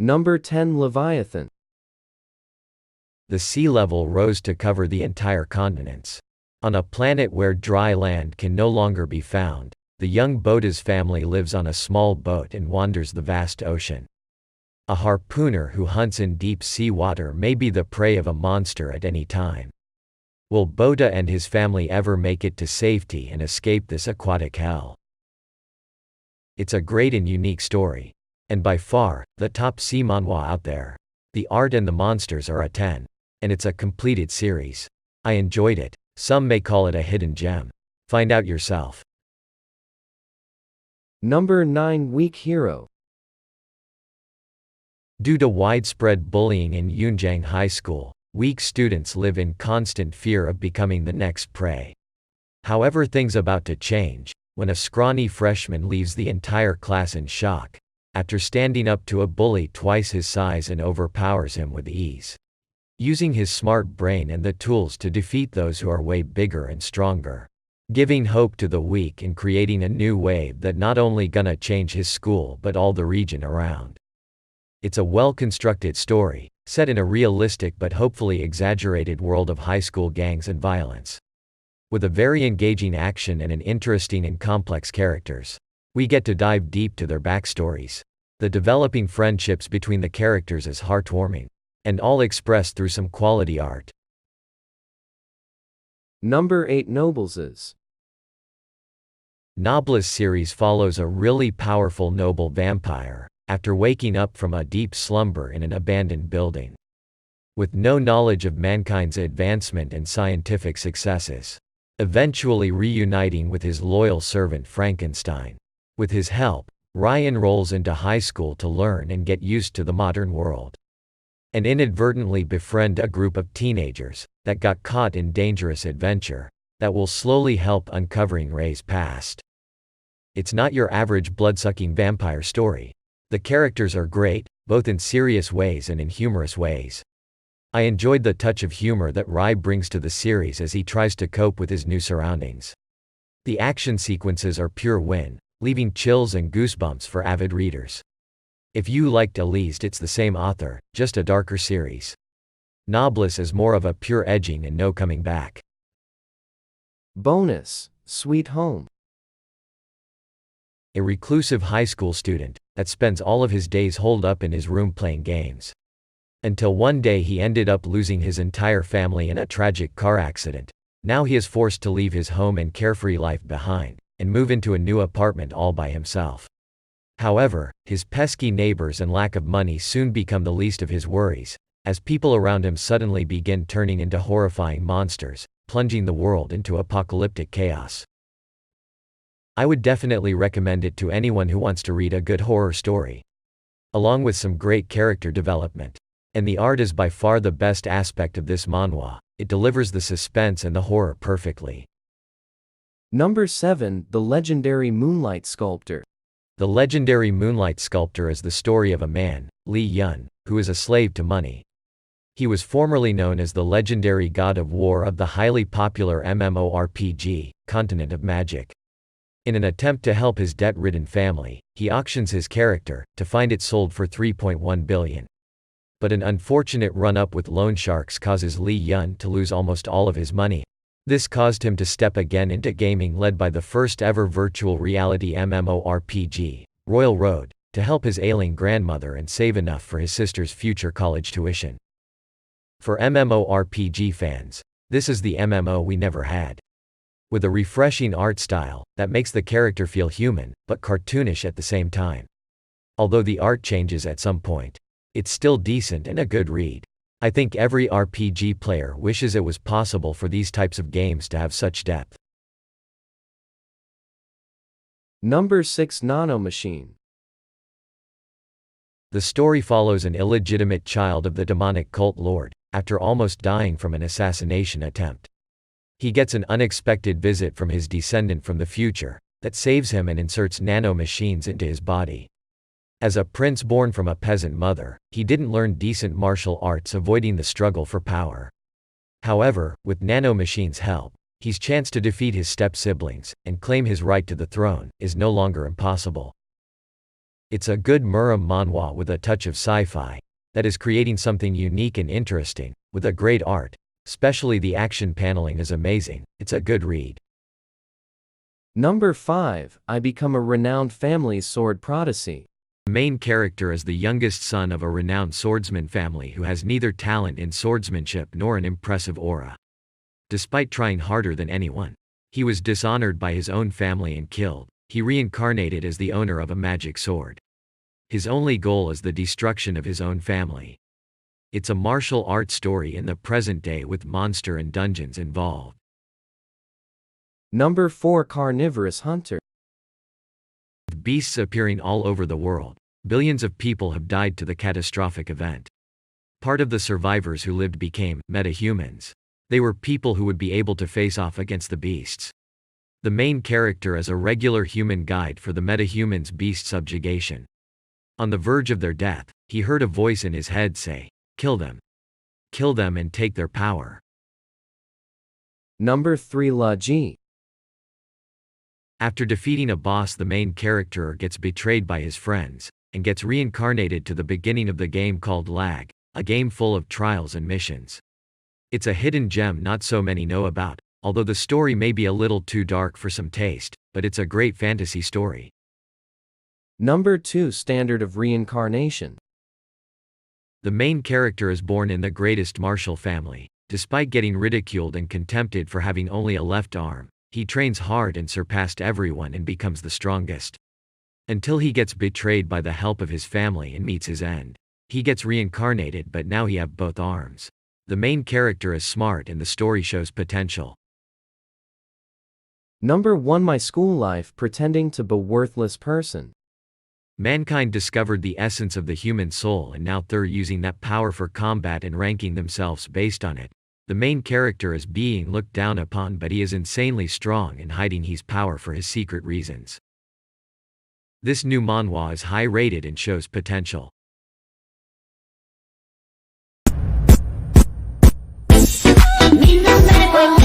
Number 10. Leviathan. The sea level rose to cover the entire continents. On a planet where dry land can no longer be found, the young Boda's family lives on a small boat and wanders the vast ocean. A harpooner who hunts in deep sea water may be the prey of a monster at any time. Will Boda and his family ever make it to safety and escape this aquatic hell? It's a great and unique story. And by far, the top sea manhwa out there. The art and the monsters are a 10. And it's a completed series. I enjoyed it. Some may call it a hidden gem. Find out yourself. Number 9. Weak Hero. Due to widespread bullying in Yunjiang High School, weak students live in constant fear of becoming the next prey. However, things about to change when a scrawny freshman leaves the entire class in shock after standing up to a bully twice his size and overpowers him with ease. Using his smart brain and the tools to defeat those who are way bigger and stronger. Giving hope to the weak and creating a new wave that not only gonna change his school but all the region around. It's a well-constructed story, set in a realistic but hopefully exaggerated world of high school gangs and violence. With a very engaging action and an interesting and complex characters. We get to dive deep to their backstories. The developing friendships between the characters is heartwarming. And all expressed through some quality art. Number 8. Nobles. Nobles series follows a really powerful noble vampire, after waking up from a deep slumber in an abandoned building. With no knowledge of mankind's advancement and scientific successes. Eventually reuniting with his loyal servant Frankenstein. With his help, Ryan rolls into high school to learn and get used to the modern world. And inadvertently befriend a group of teenagers that got caught in dangerous adventure that will slowly help uncovering Ray's past. It's not your average blood-sucking vampire story. The characters are great, both in serious ways and in humorous ways. I enjoyed the touch of humor that Rai brings to the series as he tries to cope with his new surroundings. The action sequences are pure win, leaving chills and goosebumps for avid readers. If you liked Elise, it's the same author, just a darker series. Nobles is more of a pure edging and no coming back. Bonus. Sweet Home. A reclusive high school student that spends all of his days holed up in his room playing games. Until one day he ended up losing his entire family in a tragic car accident. Now he is forced to leave his home and carefree life behind, and move into a new apartment all by himself. However, his pesky neighbors and lack of money soon become the least of his worries, as people around him suddenly begin turning into horrifying monsters, plunging the world into apocalyptic chaos. I would definitely recommend it to anyone who wants to read a good horror story. Along with some great character development. And the art is by far the best aspect of this manhwa. It delivers the suspense and the horror perfectly. Number 7. The Legendary Moonlight Sculptor. The legendary Moonlight Sculptor is the story of a man, Li Yun, who is a slave to money. He was formerly known as the legendary god of war of the highly popular MMORPG, Continent of Magic. In an attempt to help his debt-ridden family, he auctions his character, to find it sold for 3.1 billion. But an unfortunate run-up with loan sharks causes Li Yun to lose almost all of his money. This caused him to step again into gaming led by the first ever virtual reality MMORPG, Royal Road, to help his ailing grandmother and save enough for his sister's future college tuition. For MMORPG fans, this is the MMO we never had. With a refreshing art style that makes the character feel human, but cartoonish at the same time. Although the art changes at some point, it's still decent and a good read. I think every RPG player wishes it was possible for these types of games to have such depth. Number 6. Nanomachine. The story follows an illegitimate child of the demonic cult lord, after almost dying from an assassination attempt. He gets an unexpected visit from his descendant from the future, that saves him and inserts nanomachines into his body. As a prince born from a peasant mother, he didn't learn decent martial arts, avoiding the struggle for power. However, with nanomachines' help, his chance to defeat his step-siblings and claim his right to the throne is no longer impossible. It's a good Muram manhwa with a touch of sci-fi. That is creating something unique and interesting, with a great art. Especially the action paneling is amazing. It's a good read. Number 5, I become a renowned family's sword prodigy. The main character is the youngest son of a renowned swordsman family who has neither talent in swordsmanship nor an impressive aura. Despite trying harder than anyone, he was dishonored by his own family and killed. He reincarnated as the owner of a magic sword. His only goal is the destruction of his own family. It's a martial arts story in the present day with monster and dungeons involved. Number 4, Carnivorous Hunter. With beasts appearing all over the world, billions of people have died to the catastrophic event. Part of the survivors who lived became metahumans. They were people who would be able to face off against the beasts. The main character is a regular human guide for the metahumans' beast subjugation. On the verge of their death, he heard a voice in his head say, "Kill them. Kill them and take their power." Number 3, La Ji. After defeating a boss, the main character gets betrayed by his friends, and gets reincarnated to the beginning of the game called Lag, a game full of trials and missions. It's a hidden gem not so many know about, although the story may be a little too dark for some taste, but it's a great fantasy story. Number 2, Standard of Reincarnation. The main character is born in the greatest martial family. Despite getting ridiculed and contempted for having only a left arm, he trains hard and surpassed everyone and becomes the strongest. Until he gets betrayed by the help of his family and meets his end. He gets reincarnated, but now he have both arms. The main character is smart and the story shows potential. Number 1, My School Life Pretending to be a Worthless Person. Mankind discovered the essence of the human soul and now they're using that power for combat and ranking themselves based on it. The main character is being looked down upon, but he is insanely strong and hiding his power for his secret reasons. This new manhwa is high rated and shows potential. Mi nombre,